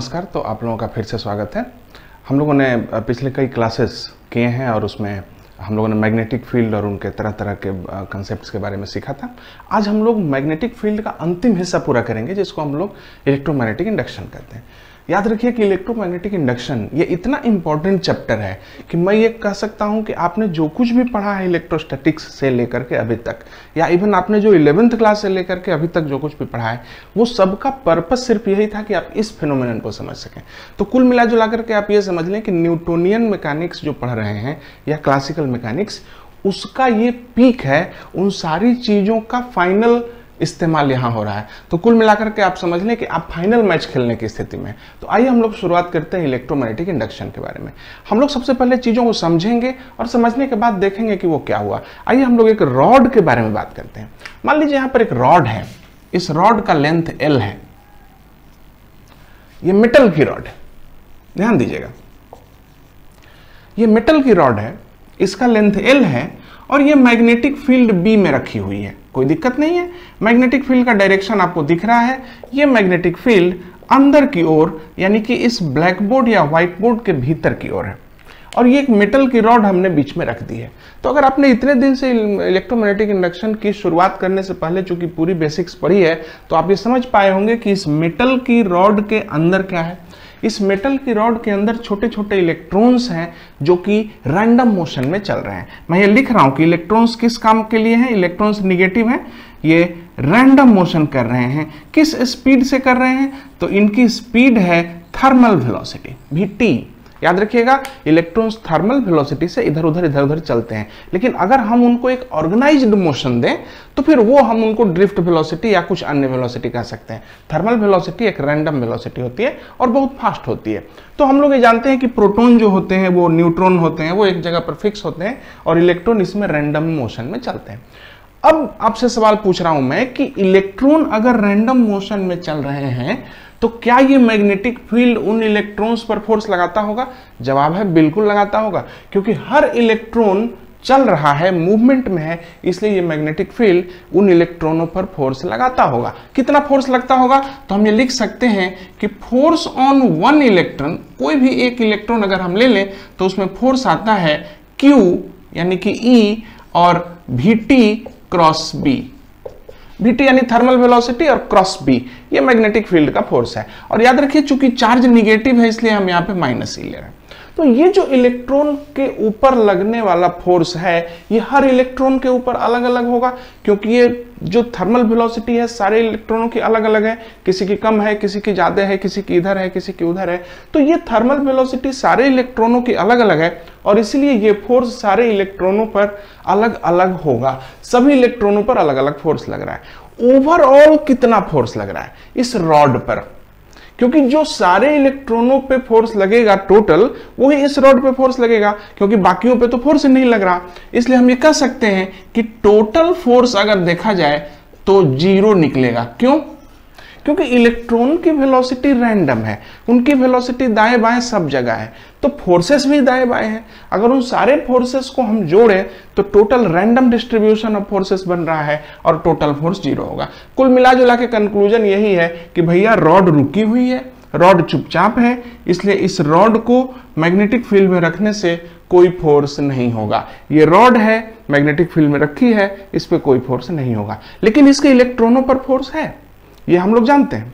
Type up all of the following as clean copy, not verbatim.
नमस्कार। तो आप लोगों का फिर से स्वागत है। हम लोगों ने पिछले कई क्लासेस किए हैं और उसमें हम लोगों ने मैग्नेटिक फील्ड और उनके तरह तरह के कंसेप्ट्स के बारे में सीखा था। आज हम लोग मैग्नेटिक फील्ड का अंतिम हिस्सा पूरा करेंगे जिसको हम लोग इलेक्ट्रोमैग्नेटिक इंडक्शन कहते हैं। याद रखिए कि इलेक्ट्रोमैग्नेटिक इंडक्शन ये इतना इंपॉर्टेंट चैप्टर है कि मैं ये कह सकता हूँ कि आपने जो कुछ भी पढ़ा है इलेक्ट्रोस्टैटिक्स से लेकर के अभी तक, या इवन आपने जो 11th क्लास से लेकर के अभी तक जो कुछ भी पढ़ा है, वो सबका पर्पस सिर्फ यही था कि आप इस फिनोमेनन को समझ सकें। तो कुल मिला जुला करके आप ये समझ लें कि न्यूटोनियन मैकेनिक्स जो पढ़ रहे हैं या क्लासिकल मैकेनिक्स, उसका ये पीक है, उन सारी चीज़ों का फाइनल इस्तेमाल यहाँ हो रहा है। तो कुल मिलाकर के आप समझ लें कि आप फाइनल मैच खेलने की स्थिति में। तो आइए हम लोग शुरुआत करते हैं इलेक्ट्रोमैग्नेटिक इंडक्शन के बारे में। हम लोग सबसे पहले चीज़ों को समझेंगे और समझने के बाद देखेंगे कि वो क्या हुआ। आइए हम लोग एक रॉड के बारे में बात करते हैं। मान लीजिए यहाँ पर एक रॉड है, इस रॉड का लेंथ L है, ये मेटल की रॉड है, ध्यान दीजिएगा, ये मेटल की रॉड है, इसका लेंथ L है और ये मैग्नेटिक फील्ड B में रखी हुई है। कोई दिक्कत नहीं है, मैग्नेटिक फील्ड का डायरेक्शन आपको दिख रहा है। ये मैग्नेटिक फील्ड अंदर की ओर, यानी कि इस ब्लैक बोर्ड या व्हाइट बोर्ड के भीतर की ओर है, और ये एक मेटल की रॉड हमने बीच में रख दी है। तो अगर आपने इतने दिन से इलेक्ट्रोमैग्नेटिक इंडक्शन की शुरुआत करने से पहले चूंकि पूरी बेसिक्स पढ़ी है, तो आप ये समझ पाए होंगे कि इस मेटल की रॉड के अंदर क्या है। इस मेटल की रॉड के अंदर छोटे छोटे इलेक्ट्रॉन्स हैं जो कि रैंडम मोशन में चल रहे हैं। मैं ये लिख रहा हूं कि इलेक्ट्रॉन्स किस काम के लिए हैं, इलेक्ट्रॉन्स निगेटिव हैं, ये रैंडम मोशन कर रहे हैं। किस स्पीड से कर रहे हैं, तो इनकी स्पीड है थर्मल वेलोसिटी Vt। याद रखिएगा, इलेक्ट्रॉन्स थर्मल वेलोसिटी से इधर उधर चलते हैं, लेकिन अगर हम उनको एक ऑर्गेनाइज्ड मोशन दें तो फिर वो हम उनको ड्रिफ्ट वेलोसिटी या कुछ अन्य वेलोसिटी कह सकते हैं। थर्मल वेलोसिटी एक रैंडम वेलोसिटी होती है और बहुत फास्ट होती है। तो हम लोग ये जानते हैं कि प्रोटॉन जो होते हैं, वो न्यूट्रॉन होते हैं, वो एक जगह पर फिक्स होते हैं और इलेक्ट्रॉन इसमें रैंडम मोशन में चलते हैं। अब आपसे सवाल पूछ रहा हूं मैं कि इलेक्ट्रॉन अगर रैंडम मोशन में चल रहे हैं तो क्या ये मैग्नेटिक फील्ड उन इलेक्ट्रॉन्स पर फोर्स लगाता होगा? जवाब है बिल्कुल लगाता होगा, क्योंकि हर इलेक्ट्रॉन चल रहा है, मूवमेंट में है, इसलिए ये मैग्नेटिक फील्ड उन इलेक्ट्रॉनों पर फोर्स लगाता होगा। कितना फोर्स लगता होगा? तो हम ये लिख सकते हैं कि फोर्स ऑन वन इलेक्ट्रॉन, कोई भी एक इलेक्ट्रॉन अगर हम ले लें तो उसमें फोर्स आता है Q यानी कि E और Vt क्रॉस B। Vt यानी थर्मल वेलोसिटी और क्रॉस B ये मैग्नेटिक फील्ड का फोर्स है। और याद रखिए चूंकि चार्ज निगेटिव है इसलिए हम यहाँ पे माइनस ही ले रहे हैं। तो ये जो इलेक्ट्रॉन के ऊपर लगने वाला फोर्स है ये हर इलेक्ट्रॉन के ऊपर अलग अलग होगा, क्योंकि ये जो थर्मल वेलोसिटी है सारे इलेक्ट्रॉनों की अलग अलग है, किसी की कम है, किसी की ज्यादा है, किसी की इधर है, किसी की उधर है। तो ये थर्मल वेलोसिटी सारे इलेक्ट्रॉनों की अलग अलग है और इसलिए ये फोर्स सारे इलेक्ट्रॉनों पर अलग अलग होगा। सभी इलेक्ट्रॉनों पर अलग अलग फोर्स लग रहा है। ओवरऑल कितना फोर्स लग रहा है इस रॉड पर? क्योंकि जो सारे इलेक्ट्रॉनों पे फोर्स लगेगा टोटल, वही इस रॉड पे फोर्स लगेगा, क्योंकि बाकियों पे तो फोर्स नहीं लग रहा। इसलिए हम ये कह सकते हैं कि टोटल फोर्स अगर देखा जाए तो 0 निकलेगा। क्यों? क्योंकि इलेक्ट्रॉन की वेलोसिटी रैंडम है, उनकी वेलोसिटी दाएं बाएं सब जगह है, तो फोर्सेस भी दाएं बाएं हैं। अगर उन सारे फोर्सेस को हम जोड़ें तो total random distribution of forces बन रहा है और टोटल फोर्स 0 होगा। कुल मिला जुला के कंक्लूजन यही है कि भैया रॉड रुकी हुई है, रॉड चुपचाप है, इसलिए इस रॉड को मैग्नेटिक फील्ड में रखने से कोई फोर्स नहीं होगा। ये रॉड है, मैग्नेटिक फील्ड में रखी है, इस पर कोई फोर्स नहीं होगा, लेकिन इसके इलेक्ट्रॉनों पर फोर्स है, ये हम लोग जानते हैं।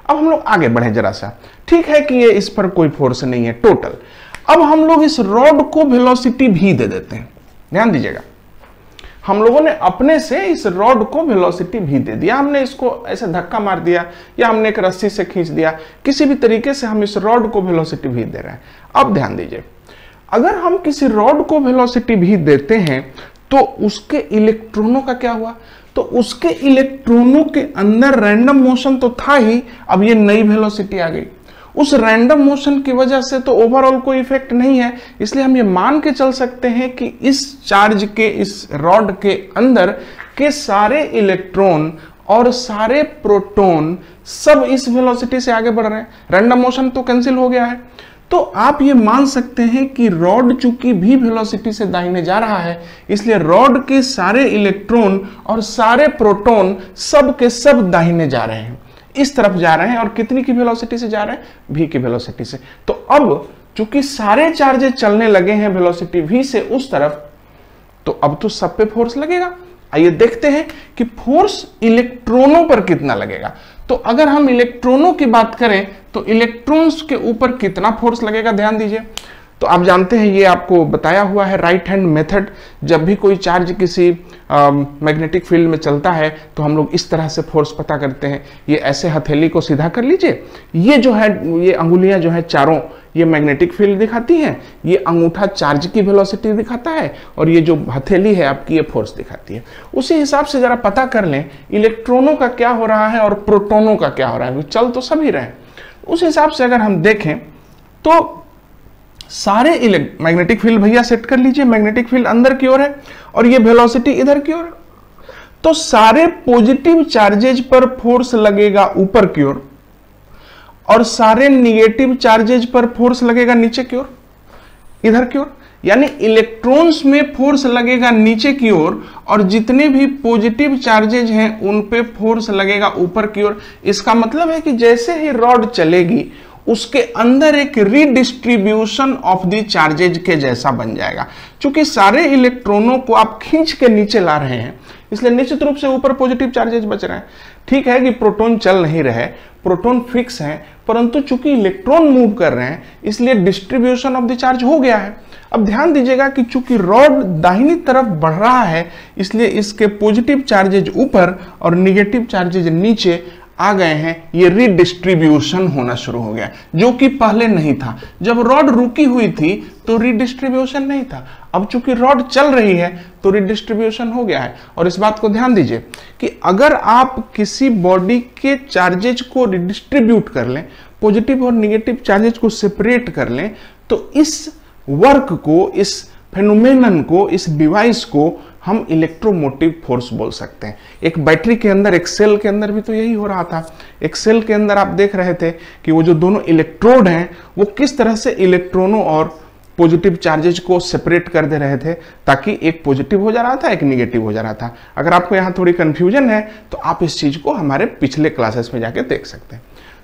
अब हम लोग आगे बढ़े जरा सा। ठीक है कि ये इस पर कोई फोर्स नहीं है टोटल। अब हम लोग इस रॉड को वेलोसिटी भी दे देते हैं। ध्यान दीजिएगा, हम लोगों ने अपने से इस रॉड को वेलोसिटी भी दे दिया। हमने इसको ऐसे धक्का मार दिया या हमने एक रस्सी से खींच दिया, किसी भी तरीके से हम इस रॉड को वेलोसिटी भी दे रहे हैं। अब ध्यान दीजिए, अगर हम किसी रॉड को वेलोसिटी भी देते हैं तो उसके इलेक्ट्रॉनों का क्या हुआ? तो उसके इलेक्ट्रॉनों के अंदर रैंडम मोशन तो था ही, अब ये नई वेलोसिटी आ गई। उस रैंडम मोशन की वजह से तो ओवरऑल कोई इफेक्ट नहीं है, इसलिए हम ये मान के चल सकते हैं कि इस चार्ज के, इस रॉड के अंदर के सारे इलेक्ट्रॉन और सारे प्रोटॉन सब इस वेलोसिटी से आगे बढ़ रहे हैं। रैंडम मोशन तो कैंसिल हो गया है। तो आप ये मान सकते हैं कि रॉड चूंकि भी वेलोसिटी से दाहिने जा रहा है, इसलिए रॉड के सारे इलेक्ट्रॉन और सारे प्रोटॉन सब के सब दाहिने जा रहे हैं। इस तरफ जा रहे हैं और कितनी की वेलोसिटी से जा रहे हैं, v की वेलोसिटी से। तो अब चूंकि सारे चार्जेस चलने लगे हैं वेलोसिटी v से उस तरफ, तो अब तो सब पे फोर्स लगेगा। आइए देखते हैं कि फोर्स इलेक्ट्रॉनों पर कितना लगेगा। तो अगर हम इलेक्ट्रॉनों की बात करें तो इलेक्ट्रॉन्स के ऊपर कितना फोर्स लगेगा, ध्यान दीजिए। तो आप जानते हैं, ये आपको बताया हुआ है राइट हैंड मेथड। जब भी कोई चार्ज किसी मैग्नेटिक फील्ड में चलता है तो हम लोग इस तरह से फोर्स पता करते हैं। ये ऐसे हथेली को सीधा कर लीजिए, ये जो है, ये अंगुलियां जो है चारों, ये मैग्नेटिक फील्ड दिखाती हैं, ये अंगूठा चार्ज की वेलोसिटी दिखाता है, और ये जो हथेली है आपकी, ये फोर्स दिखाती है। उसी हिसाब से जरा पता कर लें इलेक्ट्रॉनों का क्या हो रहा है और प्रोटॉनों का क्या हो रहा है, चल तो सभी रहे। उस हिसाब से अगर हम देखें तो सारे मैग्नेटिक फील्ड भैया सेट कर लीजिए, मैग्नेटिक फील्ड अंदर की ओर है और ये वेलोसिटी इधर की ओर है। तो सारे पॉजिटिव चार्जेज पर फोर्स लगेगा ऊपर की ओर, और सारे निगेटिव चार्जेज पर फोर्स लगेगा नीचे की ओर, इधर की ओर। यानी इलेक्ट्रॉन्स में फोर्स लगेगा नीचे की ओर, और जितने भी पॉजिटिव चार्जेज हैं उन पे फोर्स लगेगा ऊपर की ओर। इसका मतलब है कि जैसे ही रॉड चलेगी उसके अंदर एक रीडिस्ट्रीब्यूशन ऑफ द चार्जेज के जैसा बन जाएगा। क्योंकि सारे इलेक्ट्रॉनों को आप खींच के नीचे ला रहे हैं, इसलिए निश्चित रूप से ऊपर पॉजिटिव चार्जेज बच रहे हैं। ठीक है कि प्रोटॉन चल नहीं रहे, प्रोटॉन फिक्स है, परंतु चूंकि इलेक्ट्रॉन मूव कर रहे हैं इसलिए डिस्ट्रीब्यूशन ऑफ द चार्ज हो गया है। अब ध्यान दीजिएगा कि चूंकि रॉड दाहिनी तरफ बढ़ रहा है, इसलिए इसके पॉजिटिव चार्जेज ऊपर और निगेटिव चार्जेज नीचे आ गए हैं। ये रीडिस्ट्रीब्यूशन होना शुरू हो गया, जो कि पहले नहीं था। जब रॉड रुकी हुई थी तो रीडिस्ट्रीब्यूशन नहीं था, अब चूंकि रॉड चल रही है तो रीडिस्ट्रीब्यूशन हो गया है। और इस बात को ध्यान दीजिए कि अगर आप किसी बॉडी के चार्जेज को रिडिस्ट्रीब्यूट कर लें, पॉजिटिव और निगेटिव चार्जेज को सेपरेट कर लें, तो इस वर्क को, इस फेनोमेनन को, इस डिवाइस को हम इलेक्ट्रोमोटिव फोर्स बोल सकते हैं। एक बैटरी के अंदर, एक सेल के अंदर भी तो यही हो रहा था। एक सेल के अंदर आप देख रहे थे कि वो जो दोनों इलेक्ट्रोड हैं वो किस तरह से इलेक्ट्रॉनों और पॉजिटिव चार्जेज को सेपरेट कर दे रहे थे, ताकि एक पॉजिटिव हो जा रहा था, एक निगेटिव हो जा रहा था। अगर आपको यहाँ थोड़ी कंफ्यूजन है तो आप इस चीज को हमारे पिछले क्लासेस में जाके देख सकते हैं।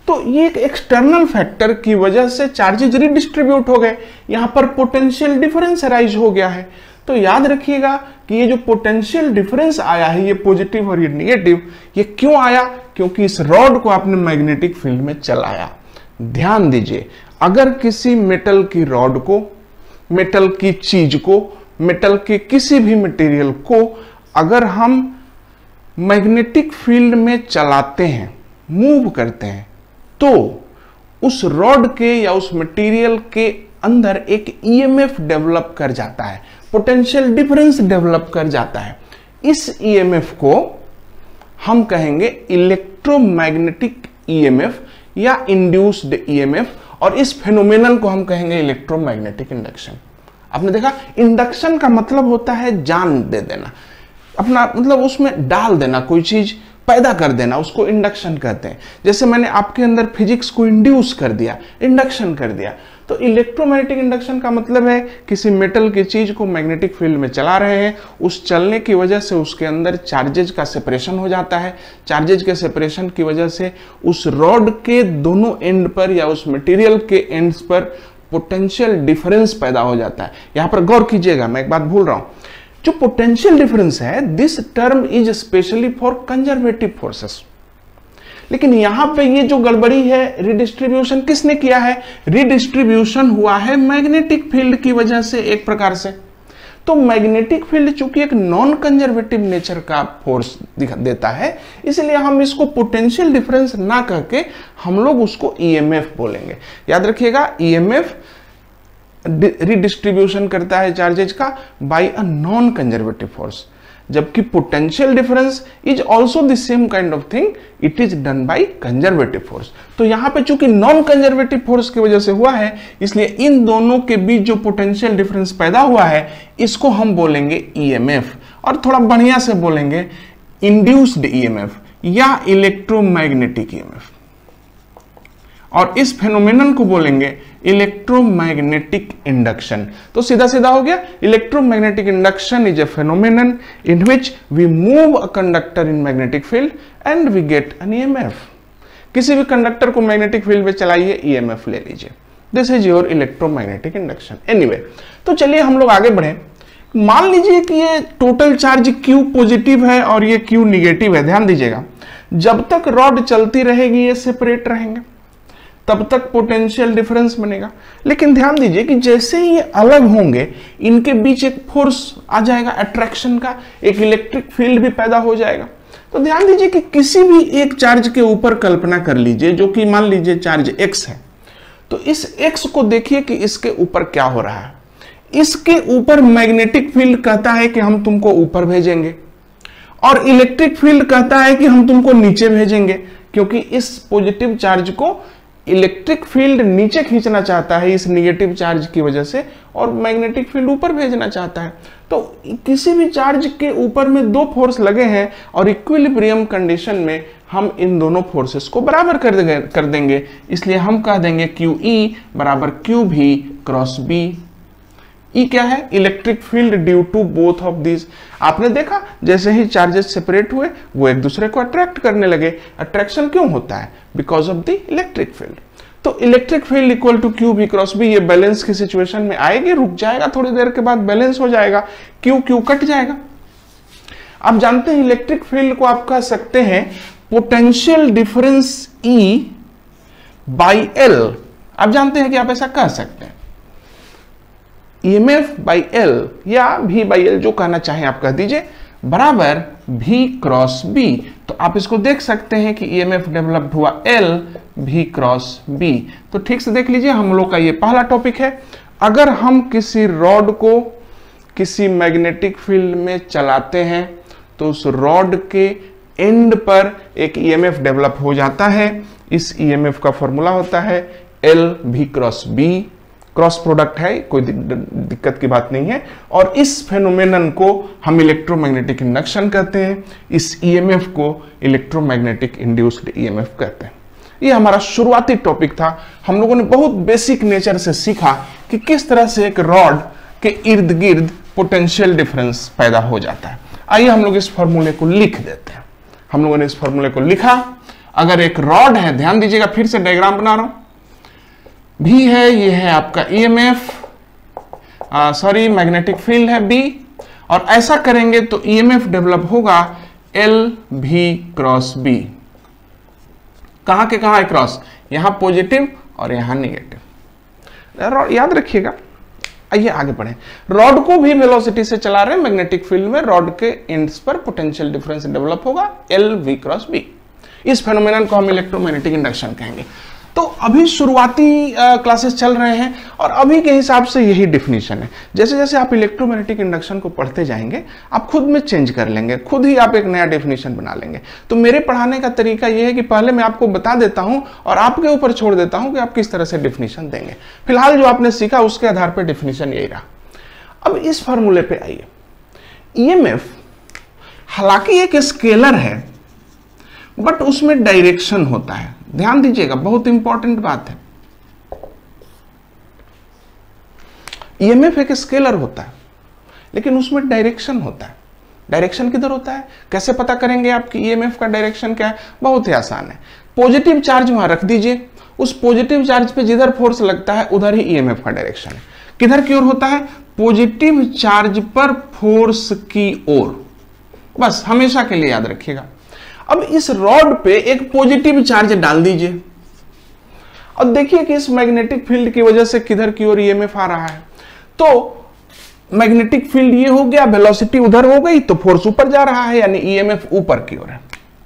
तो ये एक एक्सटर्नल फैक्टर की वजह से चार्जेज रिडिस्ट्रीब्यूट हो गए, यहां पर पोटेंशियल डिफरेंस अराइज हो गया है। तो याद रखिएगा कि ये जो पोटेंशियल डिफरेंस आया है, ये पॉजिटिव और ये निगेटिव, ये क्यों आया? क्योंकि इस रॉड को आपने मैग्नेटिक फील्ड में चलाया। ध्यान दीजिए, अगर किसी मेटल की रॉड को, मेटल की चीज को, मेटल के किसी भी मटेरियल को अगर हम मैग्नेटिक फील्ड में चलाते हैं, मूव करते हैं, तो उस रॉड के या उस मटेरियल के अंदर एक ईएमएफ डेवलप कर जाता है, पोटेंशियल डिफरेंस डेवलप कर जाता है। इस ईएमएफ को हम कहेंगे इलेक्ट्रोमैग्नेटिक ईएमएफ या इंड्यूस्ड ईएमएफ, और इस फेनोमेनन को हम कहेंगे इलेक्ट्रोमैग्नेटिक इंडक्शन। आपने देखा, इंडक्शन का मतलब होता है जान दे देना, अपना मतलब उसमें डाल देना, कोई चीज पैदा कर देना, उसको इंडक्शन कहते हैं। जैसे मैंने आपके अंदर फिजिक्स को इंड्यूस कर दिया, इंडक्शन कर दिया। तो इलेक्ट्रोमैग्नेटिक इंडक्शन का मतलब है किसी मेटल की चीज को मैग्नेटिक फील्ड में चला रहे हैं, उस चलने की वजह से उसके अंदर चार्जेज का सेपरेशन हो जाता है। चार्जेज के सेपरेशन की वजह से उस रॉड के दोनों एंड पर या उस मटेरियल के एंड्स पर पोटेंशियल डिफरेंस पैदा हो जाता है। यहां पर गौर कीजिएगा, मैं एक बात भूल रहा हूं, जो पोटेंशियल डिफरेंस है, this term is specially for conservative forces. लेकिन यहां पे ये जो गड़बड़ी है, रिडिस्ट्रीब्यूशन किसने किया है? रिडिस्ट्रीब्यूशन हुआ है मैग्नेटिक फील्ड की वजह से एक प्रकार से। तो मैग्नेटिक फील्ड चूंकि एक नॉन कंजर्वेटिव नेचर का फोर्स देता है, इसलिए हम इसको पोटेंशियल डिफरेंस ना कह के हम लोग उसको ईएमएफ बोलेंगे। याद रखिएगा, ईएमएफ रिडिस्ट्रीब्यूशन करता है चार्जेज का by a non conservative force, जबकि potential difference is also the same kind of thing, it is done by conservative force. तो यहां पे चूंकि नॉन कंजर्वेटिव फोर्स की वजह से हुआ है, इसलिए इन दोनों के बीच जो पोटेंशियल डिफरेंस पैदा हुआ है, इसको हम बोलेंगे ईएमएफ, और थोड़ा बढ़िया से बोलेंगे इंड्यूस्ड ईएमएफ या इलेक्ट्रोमैग्नेटिक ईएमएफ, और इस फेनोमेनन को बोलेंगे इलेक्ट्रोमैग्नेटिक इंडक्शन। तो सीधा सीधा हो गया, electromagnetic induction is a phenomenon in which we move a conductor in magnetic field and we get an EMF. किसी भी कंडक्टर को मैग्नेटिक फील्ड में चलाइए, ईएमएफ ले लीजिए। This is your electromagnetic induction. Anyway, तो चलिए हम लोग आगे बढ़े। मान लीजिए कि ये टोटल चार्ज Q पॉजिटिव है और ये Q निगेटिव है। ध्यान दीजिएगा, जब तक रॉड चलती रहेगी ये सेपरेट रहेंगे, तब तक पोटेंशियल डिफरेंस बनेगा। लेकिन ध्यान दीजिए कि जैसे ही ये अलग होंगे, इनके बीच एक फोर्स आ जाएगा अट्रैक्शन का, एक इलेक्ट्रिक फील्ड भी पैदा हो जाएगा। तो ध्यान दीजिए कि किसी भी एक चार्ज के ऊपर कल्पना कर लीजिए, जो कि मान लीजिए चार्ज x है, तो इस x को देखिए कि इसके ऊपर क्या हो रहा है। इसके ऊपर मैग्नेटिक फील्ड कहता है कि हम तुमको ऊपर भेजेंगे, और इलेक्ट्रिक फील्ड कहता है कि हम तुमको नीचे भेजेंगे, क्योंकि इस पॉजिटिव चार्ज को इलेक्ट्रिक फील्ड नीचे खींचना चाहता है इस निगेटिव चार्ज की वजह से, और मैग्नेटिक फील्ड ऊपर भेजना चाहता है। तो किसी भी चार्ज के ऊपर में दो फोर्स लगे हैं, और इक्विलिब्रियम कंडीशन में हम इन दोनों फोर्सेस को बराबर कर देंगे। इसलिए हम कह देंगे QE बराबर QV क्रॉस B। E क्या है? Electric field due to both of these. आपने देखा जैसे ही चार्जेस सेपरेट हुए वो एक दूसरे को अट्रैक्ट करने लगे। अट्रैक्शन क्यों होता है? Because of the electric field. तो electric field equal to QV cross B, ये बैलेंस की सिचुएशन में आएगी, रुक जाएगा, थोड़ी देर के बाद बैलेंस हो जाएगा, Q कट जाएगा। आप जानते हैं इलेक्ट्रिक फील्ड को आप कह सकते हैं potential difference E by L। आप जानते हैं कि आप ऐसा कह सकते हैं, EMF बाई L या V बाई L, जो कहना चाहें आप कह दीजिए, बराबर V क्रॉस B। तो आप इसको देख सकते हैं कि EMF डेवलप्ड हुआ L V क्रॉस B। तो ठीक से देख लीजिए, हम लोग का ये पहला टॉपिक है। अगर हम किसी रॉड को किसी मैग्नेटिक फील्ड में चलाते हैं तो उस रॉड के एंड पर एक EMF डेवलप हो जाता है। इस EMF का फॉर्मूला होता है L V cross B। Cross product है, कोई दिक्कत की बात नहीं है। और इस फेनोमेनन को हम इलेक्ट्रोमैग्नेटिक इंडक्शन कहते हैं। इस EMF को इलेक्ट्रोमैग्नेटिक इंड्यूस्ड EMF कहते हैं। ये हमारा शुरुआती टॉपिक था। हम लोगों ने बहुत बेसिक नेचर से सीखा कि किस तरह से एक रॉड के इर्द गिर्द पोटेंशियल डिफरेंस पैदा हो जाता है। आइए हम लोग इस फॉर्मूले को लिख देते हैं। हम लोगों ने इस फॉर्मूले को लिखा। अगर एक रॉड है, ध्यान दीजिएगा, फिर से डायग्राम बना रहा हूं, भी है, ये है आपका EMF, सॉरी मैग्नेटिक फील्ड है B, और ऐसा करेंगे तो EMF डेवलप होगा L V क्रॉस B। कहां के कहां है क्रॉस? यहां पॉजिटिव और यहां निगेटिव। याद रखिएगा। आइए आगे बढ़े। रॉड को भी वेलोसिटी से चला रहे हैं मैग्नेटिक फील्ड में, रॉड के एंड्स पर पोटेंशियल डिफरेंस डेवलप होगा L V क्रॉस B। इस फेनोमेनन को हम इलेक्ट्रोमैग्नेटिक इंडक्शन कहेंगे। तो अभी शुरुआती क्लासेस चल रहे हैं और अभी के हिसाब से यही डिफिनीशन है। जैसे जैसे आप इलेक्ट्रोमैग्नेटिक इंडक्शन को पढ़ते जाएंगे आप खुद में चेंज कर लेंगे, खुद ही आप एक नया डिफिनीशन बना लेंगे। तो मेरे पढ़ाने का तरीका यह है कि पहले मैं आपको बता देता हूं और आपके ऊपर छोड़ देता हूं कि आप किस तरह से डिफिनीशन देंगे। फिलहाल जो आपने सीखा उसके आधार पर डिफिनीशन यही रहा। अब इस फॉर्मूले पे आइए। EMF हालांकि एक स्केलर है बट उसमें डायरेक्शन होता है। ध्यान दीजिएगा, बहुत इंपॉर्टेंट बात है। EMF एक स्केलर होता है लेकिन उसमें डायरेक्शन होता है। डायरेक्शन किधर होता है? कैसे पता करेंगे आपकी EMF का डायरेक्शन क्या है? बहुत ही आसान है। पॉजिटिव चार्ज वहां रख दीजिए, उस पॉजिटिव चार्ज पे जिधर फोर्स लगता है उधर ही EMF का डायरेक्शन है। किधर की ओर होता है? पॉजिटिव चार्ज पर फोर्स की ओर। बस हमेशा के लिए याद रखिएगा। अब इस रॉड पे एक पॉजिटिव चार्ज डाल दीजिए और देखिए कि इस मैग्नेटिक फील्ड की वजह से किधर की ओर EMF आ रहा है। तो मैग्नेटिक फील्ड ये हो गया, वेलोसिटी उधर हो गई, तो फोर्स ऊपर जा रहा है, यानी EMF ऊपर की ओर है।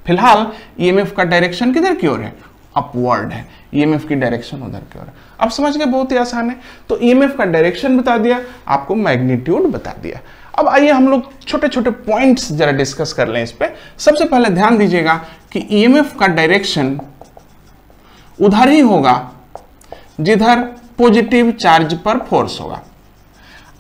फिलहाल EMF का डायरेक्शन किधर की ओर है? अपवर्ड है। EMF की डायरेक्शन उधर की ओर है। अब समझ गए, बहुत ही आसान है। तो EMF का डायरेक्शन बता दिया, आपको मैग्नीट्यूड बता दिया। अब आइए हम लोग छोटे छोटे पॉइंट्स जरा डिस्कस कर लें इस पे। सबसे पहले ध्यान दीजिएगा कि EMF का डायरेक्शन उधर ही होगा जिधर पॉजिटिव चार्ज पर फोर्स होगा।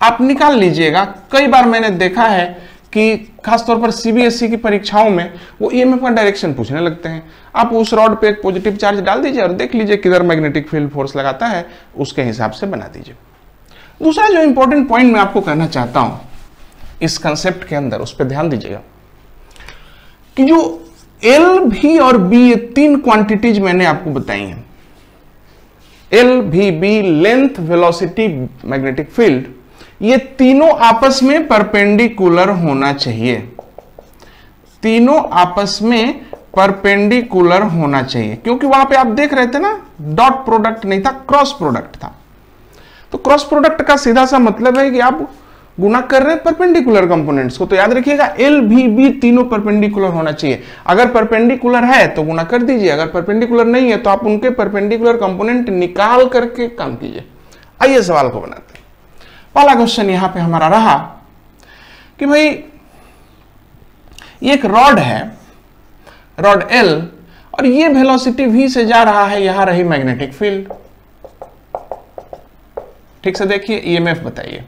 आप निकाल लीजिएगा। कई बार मैंने देखा है कि खासतौर पर CBSE की परीक्षाओं में वो EMF का डायरेक्शन पूछने लगते हैं। आप उस रॉड पे एक पॉजिटिव चार्ज डाल दीजिए और देख लीजिए किधर मैग्नेटिक फील्ड फोर्स लगाता है, उसके हिसाब से बना दीजिए। दूसरा जो इंपॉर्टेंट पॉइंट मैं आपको कहना चाहता हूं इस कंसेप्ट के अंदर, उस पर ध्यान दीजिएगा कि जो एल, भी और बी, ये तीन क्वांटिटीज मैंने आपको बताई हैं। L, V, B, length, velocity, magnetic field, ये तीनों आपस में परपेंडिकुलर होना चाहिए। तीनों आपस में परपेंडिकुलर होना चाहिए, क्योंकि वहां पे आप देख रहे थे ना, डॉट प्रोडक्ट नहीं था, क्रॉस प्रोडक्ट था। तो क्रॉस प्रोडक्ट का सीधा सा मतलब है कि आप गुना कर रहे हैं परपेंडिकुलर कंपोनेंट्स को। तो याद रखिएगा एल, भी, बी तीनों परपेंडिकुलर होना चाहिए। अगर परपेंडिकुलर है तो गुना कर दीजिए, अगर परपेंडिकुलर नहीं है तो आप उनके परपेंडिकुलर कंपोनेंट निकाल करके काम कीजिए। आइए सवाल को बनाते हैं। पहला क्वेश्चन यहां पे हमारा रहा कि भाई ये एक रॉड है, रॉड एल, और ये वेलोसिटी v से जा रहा है, यहां रही मैग्नेटिक फील्ड। ठीक से देखिए, ईएमएफ बताइए।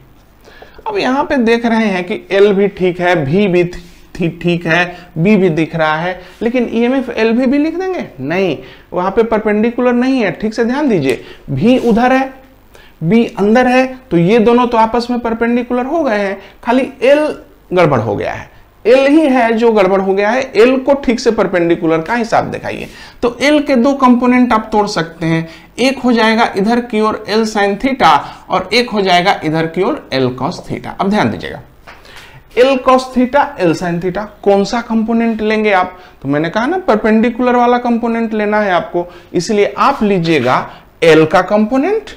अब यहां पे देख रहे हैं कि एल भी ठीक है, भी ठीक है, बी भी दिख रहा है, लेकिन ईएमएफ एल भी लिख देंगे? नहीं, वहां पे परपेंडिकुलर नहीं है। ठीक से ध्यान दीजिए, भी उधर है, बी अंदर है, तो ये दोनों तो आपस में परपेंडिकुलर हो गए हैं, खाली एल गड़बड़ हो गया है। एल ही है जो गड़बड़ हो गया है। एल को ठीक से परपेंडिकुलर का हिसाब दिखाइए। तो एल के दो कंपोनेंट आप तोड़ सकते हैं, एक हो जाएगा इधर की ओर एल साइन थीटा, और एक हो जाएगा इधर की ओर एल कॉस थीटा। अब ध्यान दीजिएगा, L cos theta, L sine theta, कौन सा कंपोनेंट लेंगे आप? तो मैंने कहा ना परपेंडिकुलर वाला कंपोनेंट लेना है आपको, इसलिए आप लीजिएगा एल का कंपोनेंट,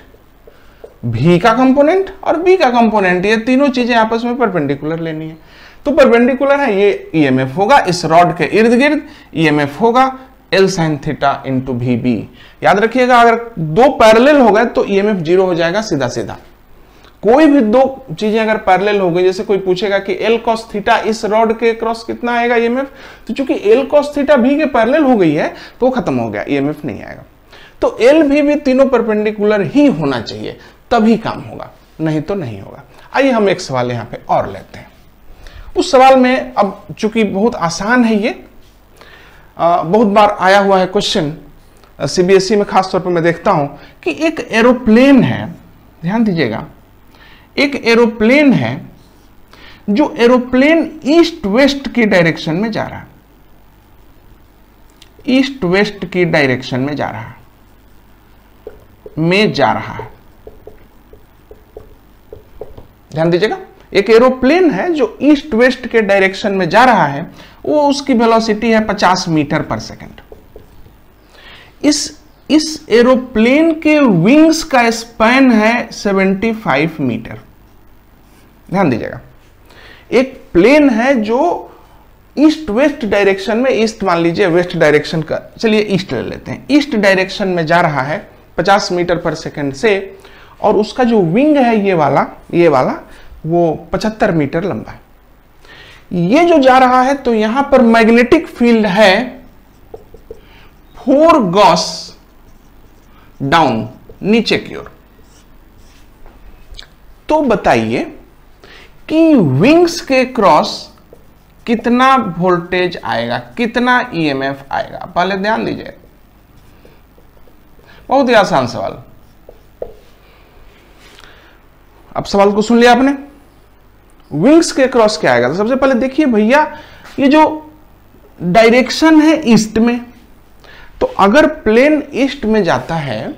भी का कंपोनेंट और बी का कंपोनेंट। ये तीनों चीजें आपस में परपेंडिकुलर लेनी है। तो परपेंडिकुलर है, ये ईएमएफ होगा इस रॉड के इर्द गिर्द, ईएमएफ होगा एल साइन थीटा इंटू भी बी। याद रखिएगा, अगर दो पैरेलल हो गए तो ईएमएफ जीरो हो जाएगा सीधा सीधा। कोई भी दो चीजें अगर पैरेलल हो गई, जैसे कोई पूछेगा कि एल कॉस थीटा इस रॉड के क्रॉस कितना आएगा ईएमएफ, तो चूंकि एल कॉस थीटा भी के पैरेलल हो गई है तो वो खत्म हो गया, ईएमएफ नहीं आएगा। तो एल भी तीनों परपेंडिकुलर ही होना चाहिए, तभी काम होगा, नहीं तो नहीं होगा। आइए हम एक सवाल यहां पे और लेते हैं। उस सवाल में, अब चूंकि बहुत आसान है ये, बहुत बार आया हुआ है क्वेश्चन सीबीएसई में, खासतौर पर मैं देखता हूं कि एक एरोप्लेन है, ध्यान दीजिएगा, एक एरोप्लेन है, जो एरोप्लेन ईस्ट वेस्ट की डायरेक्शन में जा रहा है, ईस्ट वेस्ट की डायरेक्शन में जा रहा है, ध्यान दीजिएगा, एक एरोप्लेन है जो ईस्ट वेस्ट के डायरेक्शन में जा रहा है, वो उसकी वेलोसिटी है 50 मीटर पर सेकंड। इस एरोप्लेन के विंग्स का स्पैन है 75 मीटर। ध्यान दीजिएगा, एक प्लेन है जो ईस्ट वेस्ट डायरेक्शन में, ईस्ट मान लीजिए, वेस्ट डायरेक्शन का, चलिए ईस्ट ले लेते हैं, ईस्ट डायरेक्शन में जा रहा है 50 मीटर पर सेकंड से, और उसका जो विंग है ये वाला वो 75 मीटर लंबा है। ये जो जा रहा है, तो यहां पर मैग्नेटिक फील्ड है 4 गॉस डाउन, नीचे की ओर। तो बताइए कि विंग्स के क्रॉस कितना वोल्टेज आएगा, कितना ईएमएफ आएगा? पहले ध्यान दीजिए, बहुत ही आसान सवाल। अब सवाल को सुन लिया आपने, विंग्स के क्रॉस क्या आएगा? तो सबसे पहले देखिए भैया, ये जो डायरेक्शन है ईस्ट में, तो अगर प्लेन ईस्ट में जाता है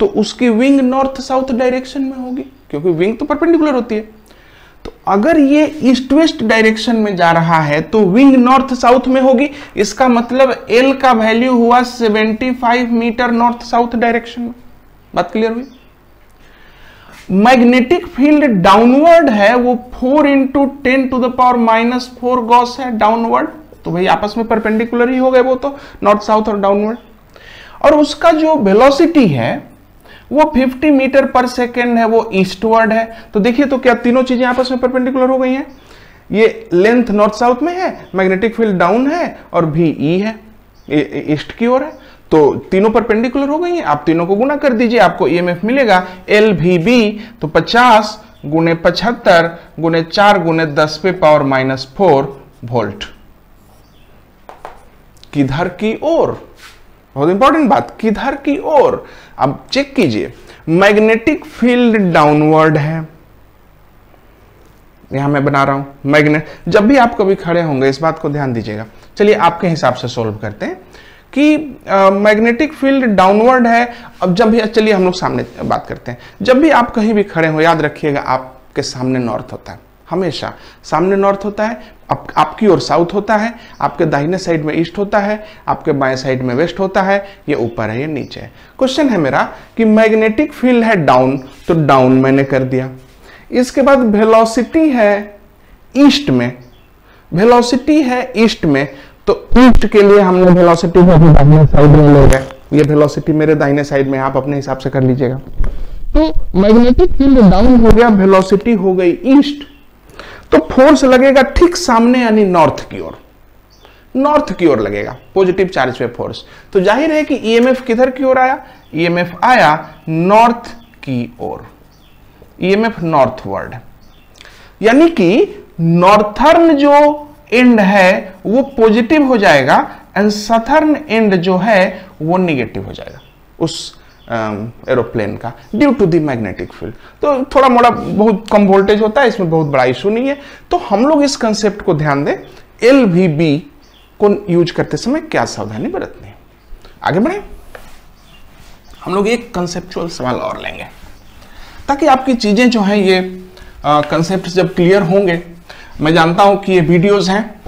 तो उसकी विंग नॉर्थ साउथ डायरेक्शन में होगी, क्योंकि विंग तो परपेंडिकुलर होती है। तो अगर ये ईस्ट वेस्ट डायरेक्शन में जा रहा है तो विंग नॉर्थ साउथ में होगी। इसका मतलब एल का वैल्यू हुआ 75 मीटर नॉर्थ साउथ डायरेक्शन में। बात क्लियर हुई? मैग्नेटिक फील्ड डाउनवर्ड है, वो 4 इंटू 10⁻⁻⁴ गॉस है डाउनवर्ड, तो भाई आपस में परपेंडिकुलर ही हो गए वो तो, नॉर्थ साउथ और डाउनवर्ड। और उसका जो वेलोसिटी है वो 50 मीटर पर सेकेंड है, वो ईस्टवर्ड है। तो देखिए, तो क्या तीनों चीजें आपस में परपेंडिकुलर हो गई हैं? ये लेंथ नॉर्थ साउथ में है, मैग्नेटिक फील्ड डाउन है, और भी ई है, ईस्ट की ओर है, तो तीनों परपेंडिकुलर हो गई हैं। आप तीनों को गुना कर दीजिए, आपको ईएमएफ मिलेगा एल भी बी, तो 50 गुने 75 गुने 4 गुने 10⁻⁻⁴ वोल्ट। किधर की ओर? बहुत इंपॉर्टेंट बात, किधर की ओर? अब चेक कीजिए, मैग्नेटिक फील्ड डाउनवर्ड है, यहां मैं बना रहा हूं मैग्नेट। जब भी आप कभी खड़े होंगे, इस बात को ध्यान दीजिएगा, चलिए आपके हिसाब से सोल्व करते हैं कि मैग्नेटिक फील्ड डाउनवर्ड है। अब जब भी, चलिए हम लोग सामने बात करते हैं। जब भी आप कहीं भी खड़े हो, याद रखिएगा आपके सामने नॉर्थ होता है, हमेशा सामने नॉर्थ होता है, आपकी ओर साउथ होता है, आपके दाहिने साइड में ईस्ट होता है, आपके बाएं साइड में वेस्ट होता है, ये ऊपर है, ये नीचे है। क्वेश्चन है मेरा कि मैग्नेटिक फील्ड है डाउन, तो डाउन मैंने कर दिया। इसके बाद वेलोसिटी है ईस्ट में, वेलोसिटी है ईस्ट में, तो ईस्ट के लिए हमने वेलोसिटी को दाहिने साइड में ले गए। ये वेलोसिटी मेरे दाहिने साइड में, आप अपने हिसाब से कर लीजिएगा। तो मैग्नेटिक फील्ड डाउन हो गया, वेलोसिटी हो गई ईस्ट, तो फोर्स लगेगा ठीक सामने यानी नॉर्थ की ओर, नॉर्थ की ओर लगेगा पॉजिटिव चार्ज पे फोर्स। तो जाहिर है कि ईएमएफ किधर की ओर आया, ईएमएफ आया नॉर्थ की ओर, ईएमएफ नॉर्थवर्ड, यानी कि नॉर्थर्न जो एंड है वो पॉजिटिव हो जाएगा एंड सदर्न एंड जो है वो नेगेटिव हो जाएगा उस एरोप्लेन का, due to the magnetic field. तो थोड़ा मोड़ा बहुत कम वोल्टेज होता है, इसमें बहुत बड़ा इशू नहीं है। तो हम लोग इस कंसेप्ट को ध्यान दें, LVB को यूज करते समय क्या सावधानी बरतनी है। आगे बढ़े, हम लोग एक कंसेप्चुअल सवाल और लेंगे ताकि आपकी चीजें जो हैं ये कंसेप्ट जब क्लियर होंगे। मैं जानता हूं कि ये वीडियोस हैं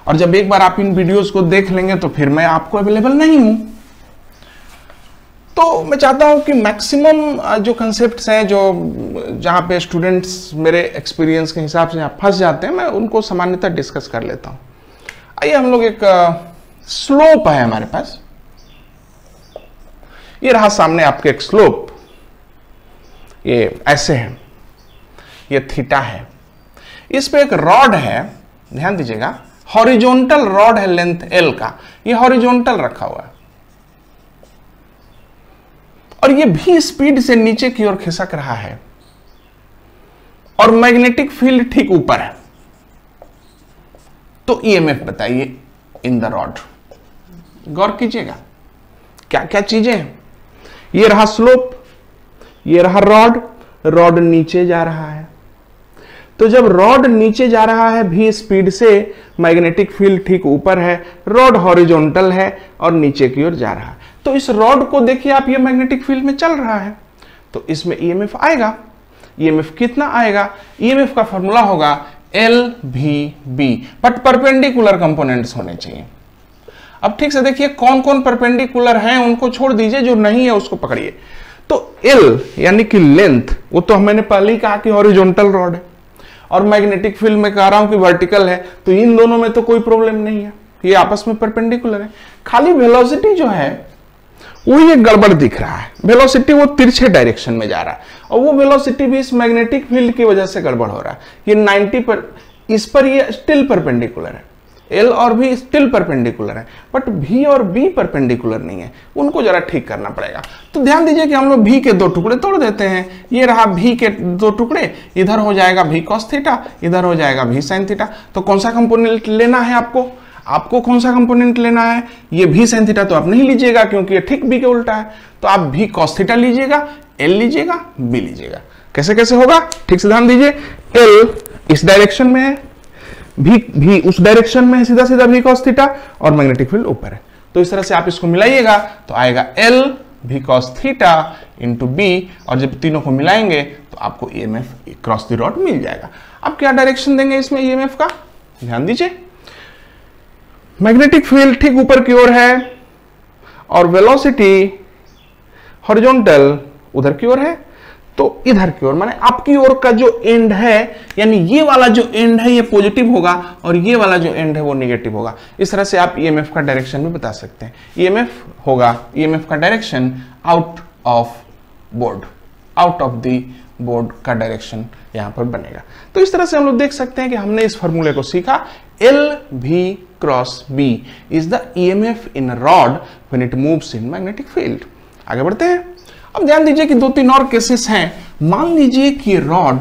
और जब एक बार आप इन वीडियोस को देख लेंगे तो फिर मैं आपको अवेलेबल नहीं हूं। तो मैं चाहता हूं कि मैक्सिमम जो कंसेप्ट्स हैं, जो जहां पे स्टूडेंट्स मेरे एक्सपीरियंस के हिसाब से यहाँ फंस जाते हैं, मैं उनको सामान्यतः डिस्कस कर लेता हूं। आइए हम लोग, एक स्लोप है हमारे पास, ये रहा सामने आपके एक स्लोप, ये ऐसे है, ये थीटा है, इस पे एक रॉड है, ध्यान दीजिएगा, हॉरिजॉन्टल रॉड है लेंथ L का, ये हॉरिजॉन्टल रखा हुआ है और ये भी स्पीड से नीचे की ओर खिसक रहा है और मैग्नेटिक फील्ड ठीक ऊपर है। तो ईएमएफ बताइए इन द रॉड, गौर कीजिएगा क्या क्या चीजें हैं। ये रहा स्लोप, ये रहा रॉड, रॉड नीचे जा रहा है, तो जब रॉड नीचे जा रहा है भी स्पीड से, मैग्नेटिक फील्ड ठीक ऊपर है, रॉड हॉरिजॉन्टल है और नीचे की ओर जा रहा है। तो इस रॉड को देखिए आप, ये मैग्नेटिक फील्ड में चल रहा है, तो इसमें ईएमएफ आएगा। ईएमएफ कितना आएगा, ईएमएफ का फॉर्मूला होगा LVB, बट परपेंडिकुलर कंपोनेंट्स होने चाहिए। अब ठीक से देखिए कौन कौन परपेंडिकुलर हैं, उनको छोड़ दीजिए, जो नहीं है उसको पकड़िए। तो L यानी कि लेंथ, वो तो मैंने पहले ही कहा कि हॉरिजॉन्टल रॉड है, और मैग्नेटिक फील्ड में कह रहा हूं कि वर्टिकल है, तो इन दोनों में तो कोई प्रॉब्लम नहीं है, ये आपस में परपेंडिकुलर है। खाली वेलोसिटी जो है वो ये गड़बड़ दिख रहा है, वेलोसिटी वो तिरछे डायरेक्शन में जा रहा है, और वो वेलोसिटी भी इस मैग्नेटिक फील्ड की वजह से गड़बड़ हो रहा है। ये 90 पर, इस पर ये स्टिल परपेंडिकुलर है, L और V स्टिल परपेंडिकुलर है, बट V और B परपेंडिकुलर नहीं है, उनको जरा ठीक करना पड़ेगा। तो ध्यान दीजिए कि हम लोग V के दो टुकड़े तोड़ देते हैं। ये रहा V के दो टुकड़े, इधर हो जाएगा V cos थीटा, इधर हो जाएगा V sin थीटा। तो कौन सा कंपोनेंट लेना है आपको, आपको कौन सा कंपोनेंट लेना है, ये V sin थीटा तो आप नहीं लीजिएगा क्योंकि ये ठीक B के उल्टा है, तो आप V cos थीटा लीजिएगा, L लीजिएगा, B लीजिएगा। कैसे कैसे होगा, ठीक से ध्यान दीजिए। L इस डायरेक्शन में है, भी उस डायरेक्शन में है, सीधा सीधा V cos थीटा, और मैग्नेटिक फील्ड ऊपर है। तो इस तरह से आप इसको मिलाइएगा तो आएगा L V cos theta into B, और जब तीनों को मिलाएंगे तो आपको EMF क्रॉस द रॉड मिल जाएगा। अब क्या डायरेक्शन देंगे इसमें EMF का, ध्यान दीजिए। मैग्नेटिक फील्ड ठीक ऊपर की ओर है और वेलोसिटी हॉरिजॉन्टल उधर की ओर है, तो इधर की ओर माने आपकी ओर का जो एंड है, यानी ये वाला जो एंड है ये पॉजिटिव होगा और ये वाला जो एंड है वो नेगेटिव होगा। इस तरह से आप ईएमएफ का डायरेक्शन भी बता सकते हैं। ईएमएफ होगा, ईएमएफ का direction out of board, out of the board का डायरेक्शन यहां पर बनेगा। तो इस तरह से हम लोग देख सकते हैं कि हमने इस फॉर्मूले को सीखा। LV cross B is the EMF in rod when it moves in magnetic field. आगे बढ़ते हैं। अब ध्यान दीजिए कि दो तीन और केसेस हैं। मान लीजिए कि रॉड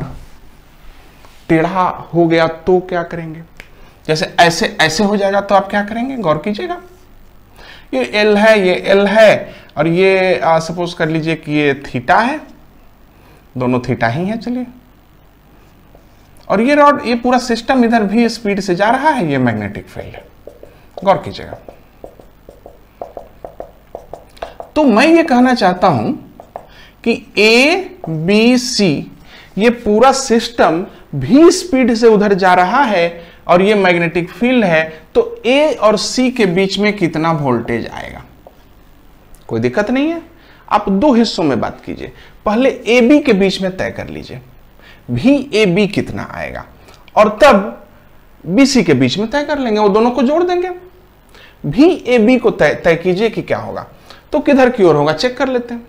टेढ़ा हो गया तो क्या करेंगे, जैसे ऐसे ऐसे हो जाएगा तो आप क्या करेंगे, गौर कीजिएगा। ये L है, ये L है, और ये सपोज कर लीजिए कि ये थीटा है, दोनों थीटा ही है, चलिए। और ये रॉड, ये पूरा सिस्टम इधर भी स्पीड से जा रहा है, ये मैग्नेटिक फील्ड है। गौर कीजिएगा। तो मैं ये कहना चाहता हूं कि A B C ये पूरा सिस्टम भी स्पीड से उधर जा रहा है और ये मैग्नेटिक फील्ड है, तो A और C के बीच में कितना वोल्टेज आएगा? कोई दिक्कत नहीं है। आप दो हिस्सों में बात कीजिए। पहले ए बी के बीच में तय कर लीजिए भी ए बी कितना आएगा, और तब बी सी के बीच में तय कर लेंगे, वो दोनों को जोड़ देंगे। भी ए बी को तय कीजिए कि क्या होगा, तो किधर की ओर होगा चेक कर लेते हैं।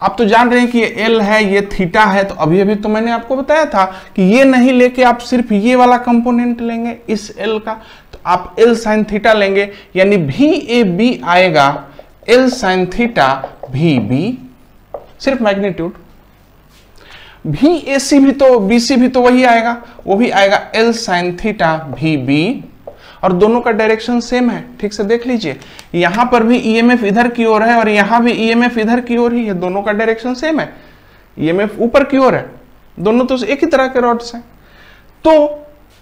आप तो जान रहे हैं कि ये एल है, ये थीटा है, तो अभी अभी तो मैंने आपको बताया था कि ये नहीं लेके आप सिर्फ ये वाला कंपोनेंट लेंगे इस एल का, तो आप एल साइन थीटा लेंगे, यानी भी ए बी आएगा एल साइन थीटा भी बी, सिर्फ मैग्नीट्यूड। भी ए सी भी तो बी सी भी तो वही आएगा, वो भी आएगा एल साइन थीटा भी बी, और दोनों का डायरेक्शन सेम है। ठीक से देख लीजिए, यहां पर भी ईएमएफ इधर की ओर है और यहां भी ईएमएफ इधर की ओर ही है, दोनों का डायरेक्शन सेम है, ईएमएफ ऊपर की ओर है, दोनों तो एक ही तरह के रॉड्स हैं। तो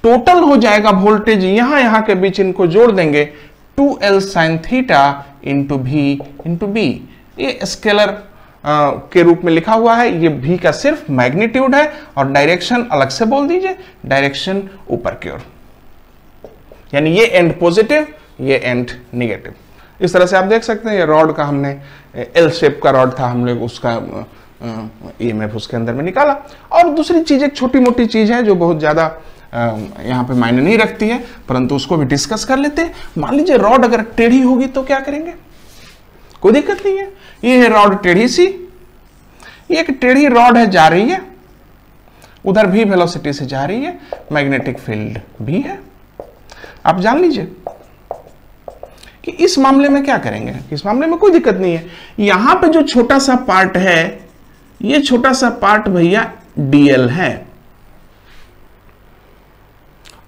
टोटल हो जाएगा वोल्टेज यहां के बीच, इनको जोड़ देंगे 2L sin थीटा इंटू भी इंटू बी। ये स्केलर के रूप में लिखा हुआ है, ये भी का सिर्फ मैग्नीट्यूड है और डायरेक्शन अलग से बोल दीजिए, डायरेक्शन ऊपर की ओर, यानी ये एंड पॉजिटिव, ये एंड निगेटिव। इस तरह से आप देख सकते हैं। ये रॉड का हमने एल शेप का रॉड था, हमने उसका ईएमएफ उसके अंदर में निकाला। और दूसरी चीज, एक छोटी मोटी चीज है जो बहुत ज्यादा यहाँ पे मायने नहीं रखती है, परंतु उसको भी डिस्कस कर लेते हैं। मान लीजिए रॉड अगर टेढ़ी होगी तो क्या करेंगे? कोई दिक्कत नहीं है। ये है रॉड टेढ़ी सी, ये एक टेढ़ी रॉड है, जा रही है उधर भी वेलोसिटी से जा रही है, मैग्नेटिक फील्ड भी है। आप जान लीजिए कि इस मामले में क्या करेंगे। इस मामले में कोई दिक्कत नहीं है। यहां पे जो छोटा सा पार्ट है, ये छोटा सा पार्ट भैया डीएल है।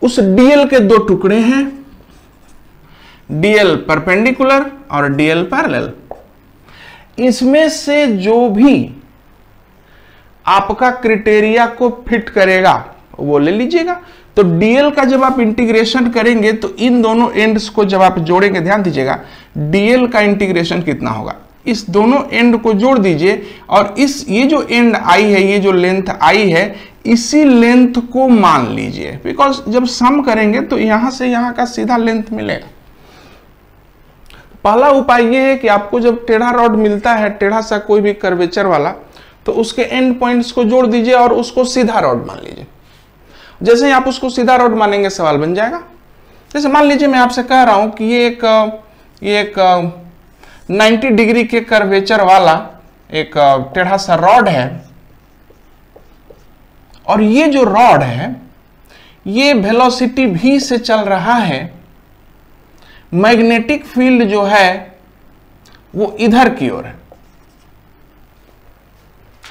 उस डीएल के दो टुकड़े हैं, डीएल परपेंडिकुलर और डीएल पैरेलल। इसमें से जो भी आपका क्राइटेरिया को फिट करेगा वो ले लीजिएगा। तो डीएल का जब आप इंटीग्रेशन करेंगे तो इन दोनों एंड्स को जब आप जोड़ेंगे, ध्यान दीजिएगा, डीएल का इंटीग्रेशन कितना होगा, इस दोनों एंड को जोड़ दीजिए और इस ये जो एंड आई है, ये जो लेंथ आई है, इसी लेंथ को मान लीजिए, बिकॉज जब सम करेंगे तो यहां से यहां का सीधा लेंथ मिलेगा। पहला उपाय यह है कि आपको जब टेढ़ा रॉड मिलता है, टेढ़ा सा कोई भी कर्वेचर वाला, तो उसके एंड पॉइंट्स को जोड़ दीजिए और उसको सीधा रॉड मान लीजिए। जैसे ही आप उसको सीधा रॉड मानेंगे सवाल बन जाएगा। जैसे मान लीजिए मैं आपसे कह रहा हूं कि ये एक 90 डिग्री के कर्वेचर वाला एक टेढ़ा सा रॉड है, और ये जो रॉड है ये वेलोसिटी v से चल रहा है, मैग्नेटिक फील्ड जो है वो इधर की ओर है।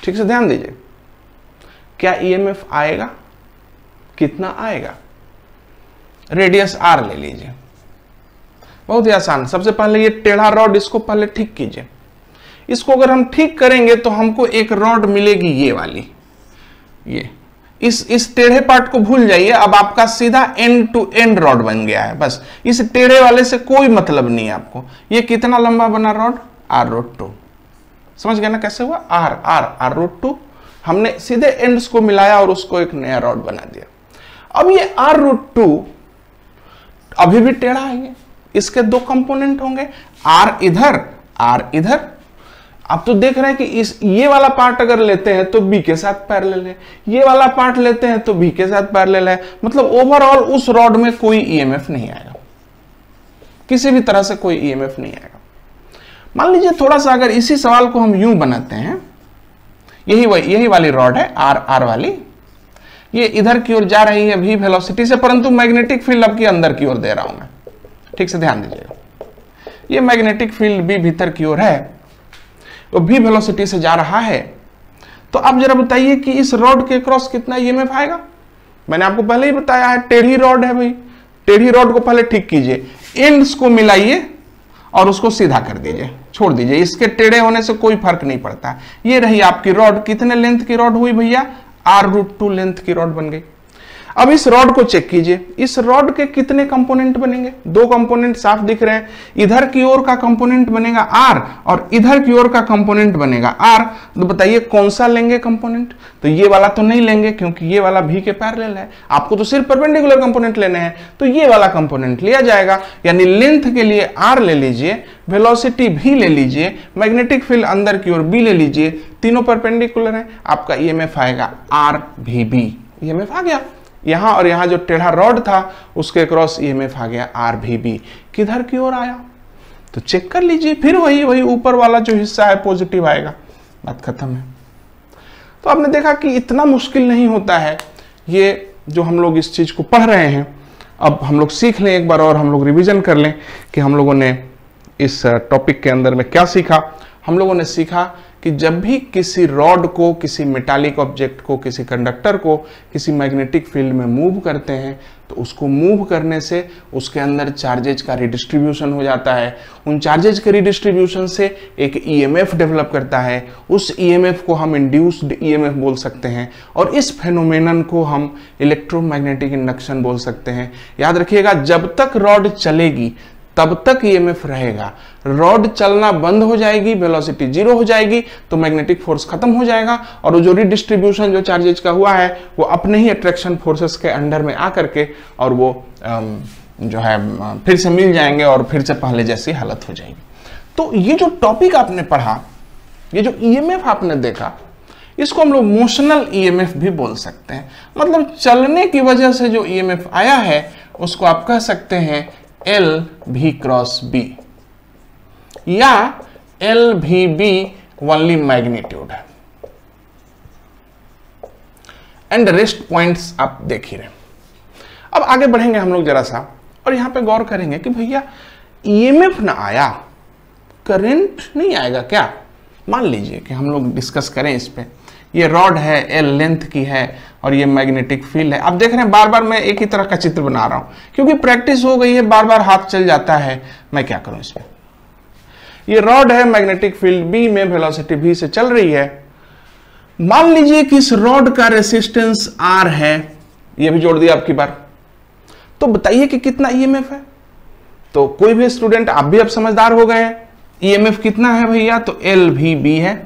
ठीक से ध्यान दीजिए, क्या ईएमएफ आएगा, कितना आएगा? रेडियस r ले लीजिए, बहुत ही आसान। सबसे पहले ये टेढ़ा रॉड, इसको पहले ठीक कीजिए। इसको अगर हम ठीक करेंगे तो हमको एक रॉड मिलेगी ये वाली, ये इस टेढ़े पार्ट को भूल जाइए। अब आपका सीधा एंड टू एंड रॉड बन गया है, बस इस टेढ़े वाले से कोई मतलब नहीं है आपको। ये कितना लंबा बना रॉड? r√2। समझ गए ना कैसे हुआ? r√2 हमने सीधे एंड्स को मिलाया और उसको एक नया रॉड बना दिया। अब ये r√2 अभी भी टेढ़ा है, इसके दो कंपोनेंट होंगे, r इधर, r इधर। आप तो देख रहे हैं कि ये वाला पार्ट अगर लेते हैं तो b के साथ पैरेलल है, ये वाला पार्ट लेते हैं तो b के साथ पैरेलल है। मतलब ओवरऑल उस रॉड में कोई ईएमएफ नहीं आएगा, किसी भी तरह से कोई ईएमएफ नहीं आएगा। मान लीजिए थोड़ा सा अगर इसी सवाल को हम यूं बनाते हैं, यही वाली रॉड है r वाली, ये इधर की ओर जा रही है v वेलोसिटी से, परंतु मैग्नेटिक फील्ड अब की अंदर की ओर दे रहा हूं मैं। ठीक से ध्यान दीजिएगा, ये मैग्नेटिक फील्ड भी भीतर की ओर है, वो भी वेलोसिटी से जा रहा है। तो आप जरा बताइए कि इस रॉड के क्रॉस कितना ईएमएफ आएगा? मैंने आपको पहले ही बताया है, टेढ़ी रॉड है भाई, टेढ़ी रॉड को पहले ठीक कीजिए, एंड्स को मिलाइए और उसको सीधा कर दीजिए, छोड़ दीजिए, इसके टेढ़े होने से कोई फर्क नहीं पड़ता। ये रही आपकी रॉड, कितने लेंथ की रॉड हुई भैया? r√2 लेंथ की रॉड बन गई। अब इस रॉड को चेक कीजिए, इस रॉड के कितने कंपोनेंट बनेंगे? दो कंपोनेंट साफ दिख रहे हैं। इधर की ओर का कंपोनेंट बनेगा R और इधर की ओर का कंपोनेंट बनेगा R। तो बताइए कौन सा लेंगे कंपोनेंट? तो ये वाला तो नहीं लेंगे क्योंकि ये वाला भी के पैरेलल है, आपको तो सिर्फ परपेंडिकुलर कंपोनेंट लेने हैं, तो ये वाला कंपोनेंट लिया जाएगा। यानी लेंथ के लिए R ले लीजिए, वेलोसिटी भी ले लीजिए, मैग्नेटिक फील्ड अंदर की ओर B ले लीजिए, तीनों परपेंडिकुलर है, आपका EMF आएगा RVB। EMF आ गया, यहां और यहां जो टेढ़ा रॉड था उसके क्रॉस EMF आ गया RVB। किधर की ओर आया? तो चेक कर लीजिए, फिर वही ऊपर वाला जो हिस्सा है पॉजिटिव आएगा, बात खत्म है। तो आपने देखा कि इतना मुश्किल नहीं होता है ये जो हम लोग इस चीज को पढ़ रहे हैं। अब हम लोग सीख लें एक बार और हम लोग रिवीजन कर लें कि हम लोगों ने इस टॉपिक के अंदर में क्या सीखा। हम लोगों ने सीखा कि जब भी किसी रॉड को, किसी मेटालिक ऑब्जेक्ट को, किसी कंडक्टर को किसी मैग्नेटिक फील्ड में मूव करते हैं तो उसको मूव करने से उसके अंदर चार्जेज का रिडिस्ट्रीब्यूशन हो जाता है। उन चार्जेज के रिडिस्ट्रीब्यूशन से एक EMF डेवलप करता है, उस EMF को हम इंड्यूस्ड EMF बोल सकते हैं और इस फेनोमेनन को हम इलेक्ट्रोमैग्नेटिक इंडक्शन बोल सकते हैं। याद रखिएगा, जब तक रॉड चलेगी तब तक EMF रहेगा। रॉड चलना बंद हो जाएगी, वेलोसिटी 0 हो जाएगी तो मैग्नेटिक फोर्स खत्म हो जाएगा और वो जो रिडिस्ट्रीब्यूशन जो चार्जेज का हुआ है वो अपने ही अट्रैक्शन फोर्सेस के अंडर में आकर के और वो जो है फिर से मिल जाएंगे और फिर से पहले जैसी हालत हो जाएगी। तो ये जो टॉपिक आपने पढ़ा, ये जो EMF आपने देखा, इसको हम लोग मोशनल EMF भी बोल सकते हैं। मतलब चलने की वजह से जो EMF आया है उसको आप कह सकते हैं LV क्रॉस B या LVB ओनली मैग्नीट्यूड है। एंड रेस्ट पॉइंट्स आप देख ही रहे। अब आगे बढ़ेंगे हम लोग जरा सा और यहां पे गौर करेंगे कि भैया EMF ना आया, करंट नहीं आएगा क्या? मान लीजिए कि हम लोग डिस्कस करें इस पे, ये रॉड है, L लेंथ की है और ये मैग्नेटिक फील्ड है। आप देख रहे हैं बार बार मैं एक ही तरह का चित्र बना रहा हूं क्योंकि प्रैक्टिस हो गई है, बार बार हाथ चल जाता है। मैं क्या करूं इसमें? ये रॉड है, मैग्नेटिक फील्ड B में वेलोसिटी V से चल रही है। मान लीजिए कि इस रॉड का रेसिस्टेंस R है, ये भी जोड़ दिया आपकी बार। तो बताइए कि कितना EMF है? तो कोई भी स्टूडेंट, आप भी अब समझदार हो गए हैं, EMF कितना है भैया? तो LVB है।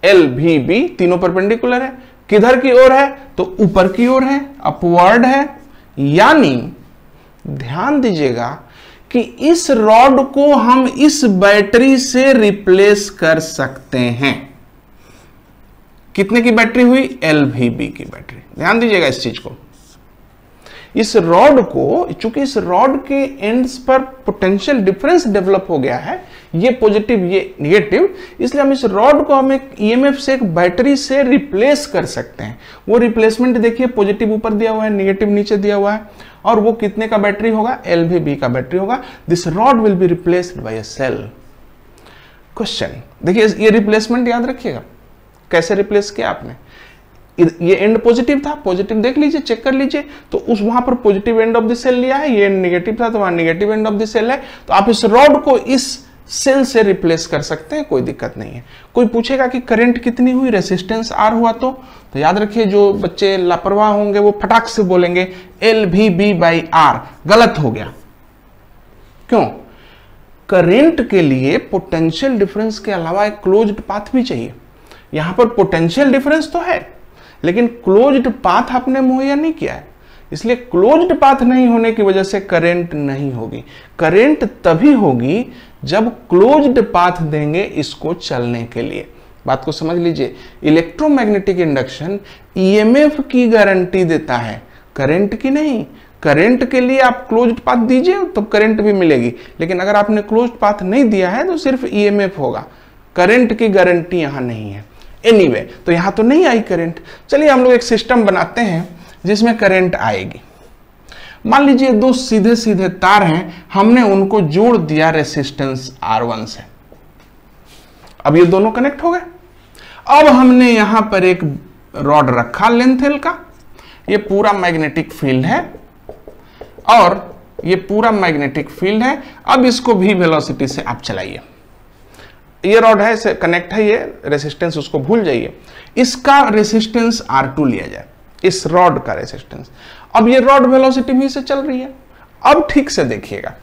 LVB तीनों परपेंडिकुलर है, किधर की ओर है? तो ऊपर की ओर है, अपवर्ड है। यानी ध्यान दीजिएगा कि इस रॉड को हम इस बैटरी से रिप्लेस कर सकते हैं। कितने की बैटरी हुई? LVB की बैटरी। ध्यान दीजिएगा इस चीज को। इस रॉड को, चूंकि इस रॉड के एंड्स पर पोटेंशियल डिफरेंस डेवलप हो गया है, ये पॉजिटिव ये निगेटिव, इसलिए हम इस रॉड को हम एक EMF से, एक बैटरी से रिप्लेस कर सकते हैं। वो रिप्लेसमेंट देखिए, पॉजिटिव ऊपर दिया हुआ है, निगेटिव नीचे दिया हुआ है और वो कितने का बैटरी होगा? LVB का बैटरी होगा। This rod will be replaced by a cell. Question देखिए, ये रिप्लेसमेंट याद रखिएगा, कैसे रिप्लेस किया आपने? ये एंड पॉजिटिव था, पॉजिटिव देख लीजिए, चेक कर लीजिए, तो उस वहां पर positive end of the cell लिया है, ये नेगेटिव था तो वहां negative end of the cell है। तो आप इस रॉड को इस सेल से रिप्लेस कर सकते हैं, कोई दिक्कत नहीं है। कोई पूछेगा कि करंट कितनी हुई, रेसिस्टेंस R हुआ, तो याद रखिए जो बच्चे लापरवाह होंगे वो फटाक से बोलेंगे LVB/R। गलत हो गया। क्यों? करंट के लिए पोटेंशियल डिफरेंस के अलावा एक क्लोज्ड पाथ भी चाहिए। यहां पर पोटेंशियल डिफरेंस तो है लेकिन क्लोज्ड पाथ आपने मुहैया नहीं किया है, इसलिए क्लोज्ड पाथ नहीं होने की वजह से करंट नहीं होगी। करंट तभी होगी जब क्लोज्ड पाथ देंगे इसको चलने के लिए। बात को समझ लीजिए, इलेक्ट्रोमैग्नेटिक इंडक्शन EMF की गारंटी देता है, करंट की नहीं। करंट के लिए आप क्लोज्ड पाथ दीजिए तो करंट भी मिलेगी, लेकिन अगर आपने क्लोज्ड पाथ नहीं दिया है तो सिर्फ EMF होगा, करंट की गारंटी यहां नहीं है। एनीवे, तो यहां तो नहीं आई करंट। चलिए हम लोग एक सिस्टम बनाते हैं जिसमें करंट आएगी। मान लीजिए दो सीधे सीधे तार हैं, हमने उनको जोड़ दिया रेसिस्टेंस R1 से। अब ये दोनों कनेक्ट हो गए। अब हमने यहां पर एक रॉड रखा लेंथ L का, ये पूरा मैग्नेटिक फील्ड है और ये पूरा मैग्नेटिक फील्ड है। अब इसको भी वेलोसिटी से आप चलाइए, ये रॉड है, इसे कनेक्ट है, ये रेसिस्टेंस उसको भूल जाइए। इसका रेसिस्टेंस R2 लिया जाए, इस रॉड का रेसिस्टेंस। अब ये रॉड वेलोसिटी भी से चल रही है। अब ठीक से देखिएगा,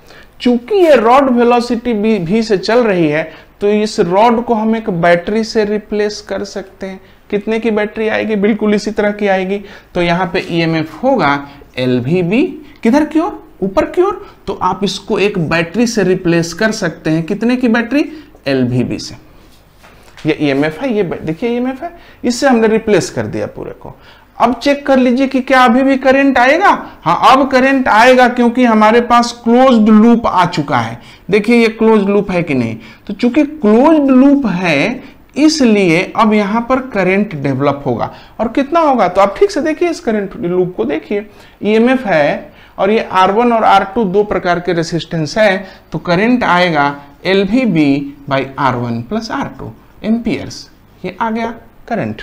चूंकि ये रॉड वेलोसिटी भी से चल रही है तो इस रॉड को हम एक बैटरी से रिप्लेस कर सकते हैं। कितने की बैटरी आएगी? बिल्कुल इसी तरह की आएगी। तो यहाँ पे ईएमएफ होगा LVB, किधर की ओर? ऊपर की ओर। तो आप इसको एक बैटरी से रिप्लेस कर सकते हैं। कितने की बैटरी? LVB से। ये ईएमएफ है, ये देखिए ईएमएफ है, इससे हमने रिप्लेस कर दिया पूरे को। अब चेक कर लीजिए कि क्या अभी भी करंट आएगा। हाँ, अब करंट आएगा क्योंकि हमारे पास क्लोज्ड लूप आ चुका है। देखिए ये क्लोज्ड लूप है कि नहीं। तो चूंकि क्लोज्ड लूप है इसलिए अब यहां पर करंट डेवलप होगा। और कितना होगा? तो आप ठीक से देखिए इस करंट लूप को देखिए। ईएमएफ है और ये R1 और R2 दो प्रकार के रेसिस्टेंस है। तो करंट आएगा LVB by R1 plus R2 amperes. ये आ गया करंट।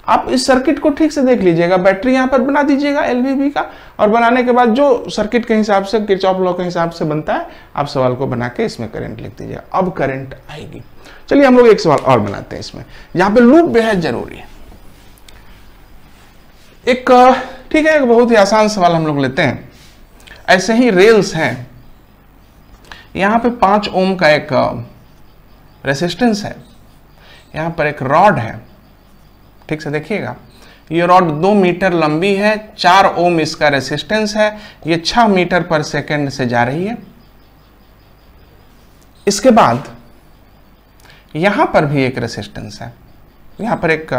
आप इस सर्किट को ठीक से देख लीजिएगा, बैटरी यहां पर बना दीजिएगा LVB का, और बनाने के बाद जो सर्किट के हिसाब से किरचॉफ लॉ के हिसाब से बनता है आप सवाल को बना के इसमें करंट लिख दीजिएगा। अब करंट आएगी। चलिए हम लोग एक सवाल और बनाते हैं इसमें, यहां पे लूप बेहद जरूरी है। एक ठीक है, एक बहुत ही आसान सवाल हम लोग लेते हैं। ऐसे ही रेल्स हैं, यहां पे 5 ओम का एक रेसिस्टेंस है, यहां पर एक रॉड है। ठीक से देखिएगा, ये रॉड 2 मीटर लंबी है, 4 ओम इसका रेसिस्टेंस है, ये 6 मीटर पर सेकंड से जा रही है। इसके बाद यहां पर भी एक रेसिस्टेंस है, यहां पर एक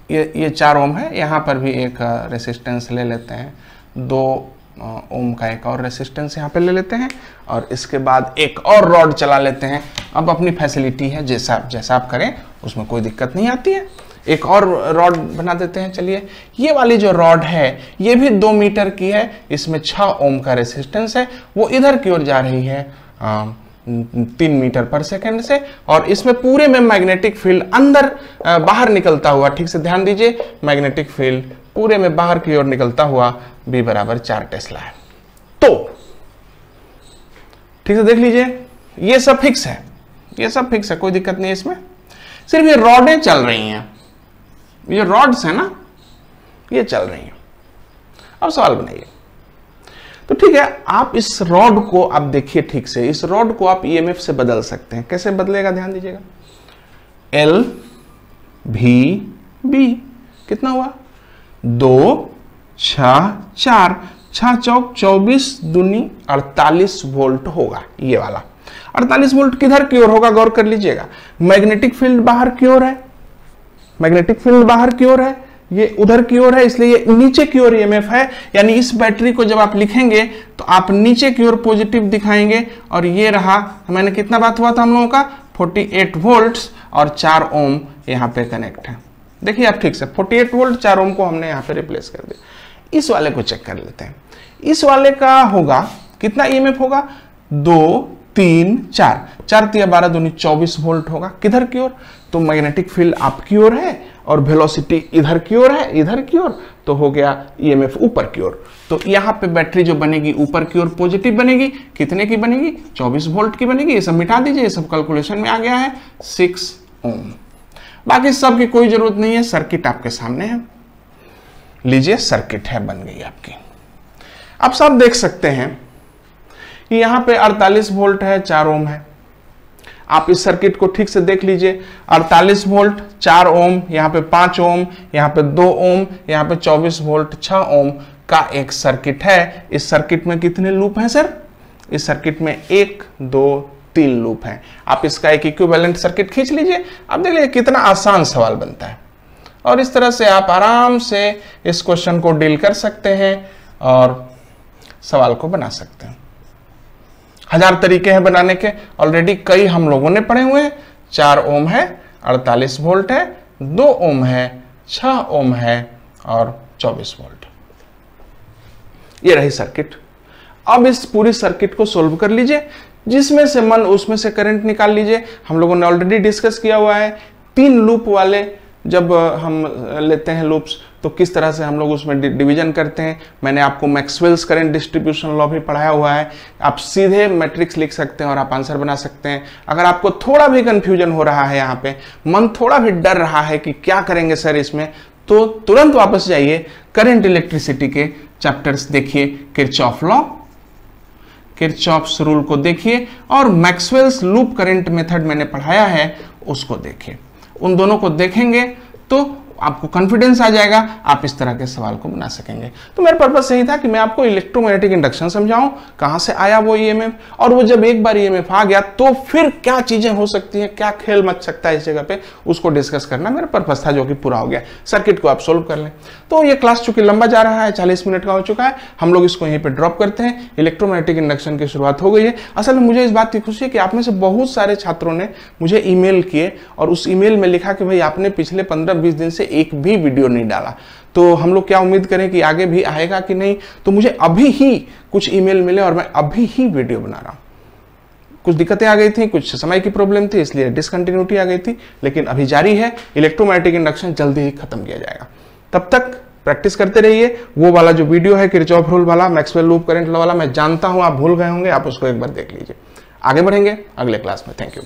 ये 4 ओम है, यहां पर भी एक रेसिस्टेंस ले लेते हैं, 2 ओम का एक और रेसिस्टेंस यहां पे ले लेते हैं, और इसके बाद एक और रॉड चला लेते हैं। अब अपनी फैसिलिटी है, जैसा आप करें उसमें कोई दिक्कत नहीं आती है। एक और रॉड बना देते हैं। चलिए, ये वाली जो रॉड है ये भी 2 मीटर की है, इसमें 6 ओम का रेसिस्टेंस है, वो इधर की ओर जा रही है 3 मीटर पर सेकंड से, और इसमें पूरे में मैग्नेटिक फील्ड अंदर बाहर निकलता हुआ, ठीक से ध्यान दीजिए, मैग्नेटिक फील्ड पूरे में बाहर की ओर निकलता हुआ B बराबर 4 टेस्ला है। तो ठीक से देख लीजिए, ये सब फिक्स है, ये सब फिक्स है, कोई दिक्कत नहीं है इसमें। सिर्फ ये रॉडें चल रही हैं, ये रॉड्स है ना, ये चल रही हैं। अब सवाल बनाइए। तो ठीक है, आप इस रॉड को आप देखिए ठीक से, इस रॉड को आप ईएमएफ से बदल सकते हैं। कैसे बदलेगा? ध्यान दीजिएगा, LVB कितना हुआ? 2 6 4, 6 चौक 24 दूनी 48 वोल्ट होगा। ये वाला 48 वोल्ट किधर की ओर होगा? गौर कर लीजिएगा, मैग्नेटिक फील्ड बाहर की ओर है, मैग्नेटिक फील्ड बाहर की ओर है, ये उधर की ओर है, इसलिए ये नीचे की ओर ईएमएफ है। यानी इस बैटरी को जब आप लिखेंगे तो आप नीचे की ओर पॉजिटिव दिखाएंगे, और ये रहा, मैंने कितना बात हुआ था हम लोगों का? 48 वोल्ट्स और 4 ओम यहाँ पे कनेक्ट है। देखिए आप ठीक से 48 वोल्ट 4 ओम को हमने यहाँ पे रिप्लेस कर दिया। इस वाले को चेक कर लेते हैं। इस वाले का होगा कितना ईएमएफ होगा? 2 3 4, 4 3 12 दूनी 24 वोल्ट होगा। किधर की ओर? तो मैग्नेटिक फील्ड आपकी ओर है और वेलोसिटी इधर की ओर है, इधर की ओर, तो हो गया ईएमएफ ऊपर की ओर। तो यहाँ पे बैटरी जो बनेगी ऊपर की ओर पॉजिटिव बनेगी। कितने की बनेगी? 24 वोल्ट की बनेगी। ये सब मिटा दीजिए, ये सब कैलकुलेशन में आ गया है, 6 ओम। बाकी सब की कोई जरूरत नहीं है, सर्किट आपके सामने है। लीजिए, सर्किट है, बन गई आपकी। अब सब देख सकते हैं कि यहाँ पे 48 वोल्ट है, 4 ओम है। आप इस सर्किट को ठीक से देख लीजिए, 48 वोल्ट 4 ओम, यहाँ पे 5 ओम, यहाँ पे 2 ओम, यहाँ पे 24 वोल्ट 6 ओम का एक सर्किट है। इस सर्किट में कितने लूप हैं सर? इस सर्किट में 1 2 3 लूप हैं। आप इसका एक इक्विवेलेंट सर्किट खींच लीजिए। अब देख लीजिए कितना आसान सवाल बनता है, और इस तरह से आप आराम से इस क्वेश्चन को डील कर सकते हैं और सवाल को बना सकते हैं। 1000 तरीके हैं बनाने के, ऑलरेडी कई हम लोगों ने पढ़े हुए हैं। 4 ओम है, 48 वोल्ट है, 2 ओम है, 6 ओम है और 24 वोल्ट। ये रही सर्किट। अब इस पूरी सर्किट को सोल्व कर लीजिए, जिसमें से मन उसमें से करंट निकाल लीजिए। हम लोगों ने ऑलरेडी डिस्कस किया हुआ है, 3 लूप वाले जब हम लेते हैं लूप्स तो किस तरह से हम लोग उसमें डिवीजन करते हैं। मैंने आपको मैक्सवेल्स करंट डिस्ट्रीब्यूशन लॉ भी पढ़ाया हुआ है। आप सीधे मैट्रिक्स लिख सकते हैं और आप आंसर बना सकते हैं। अगर आपको थोड़ा भी कंफ्यूजन हो रहा है, यहाँ पे मन थोड़ा भी डर रहा है कि क्या करेंगे सर इसमें, तो तुरंत वापस जाइए, करंट इलेक्ट्रिसिटी के चैप्टर्स देखिए, किरचॉफ लॉ, किरचॉफ्स रूल को देखिए, और मैक्सवेल्स लूप करंट मेथड मैंने पढ़ाया है उसको देखिए। उन दोनों को देखेंगे तो आपको कॉन्फिडेंस आ जाएगा, आप इस तरह के सवाल को बना सकेंगे। तो मेरा पर्पस यही था कि मैं आपको इलेक्ट्रोमैग्नेटिक इंडक्शन समझाऊं, कहां से आया वो ईएमएफ, और वो जब एक बार ईएमएफ आ गया तो फिर क्या चीजें हो सकती हैं, क्या खेल मच सकता है इस जगह पे, उसको डिस्कस करना मेरा पर्पस था, जो कि पूरा हो गया। सर्किट को आप सोल्व कर लें। तो ये क्लास चूंकि लंबा जा रहा है, 40 मिनट का हो चुका है, हम लोग इसको यहीं पर ड्रॉप करते हैं। इलेक्ट्रोमैग्नेटिक इंडक्शन की शुरुआत हो गई है। असल में मुझे इस बात की खुशी है कि आप में से बहुत सारे छात्रों ने मुझे ईमेल किए और उस ईमेल में लिखा कि भाई आपने पिछले 15-20 दिन से एक भी वीडियो नहीं डाला। तो हम लोग क्या उम्मीद करें कि आगे भी आएगा कि नहीं। तो मुझे अभी ही कुछ ईमेल मिले और मैं अभी ही वीडियो बना रहा हूं। कुछ दिक्कतें आ गई थी, कुछ समय की प्रॉब्लम थी, इसलिए डिसकंटिन्यूटी आ गई थी, लेकिन अभी जारी है। इलेक्ट्रोमैग्नेटिक इंडक्शन जल्दी ही खत्म किया जाएगा। तब तक प्रैक्टिस करते रहिए। वो वाला जो वीडियो है किरचॉफ रूल वाला, मैक्सवेल लूप करंट लॉ वाला, मैं जानता हूं आप भूल गए होंगे, आप उसको एक बार देख लीजिए। आगे बढ़ेंगे अगले क्लास में। Thank you.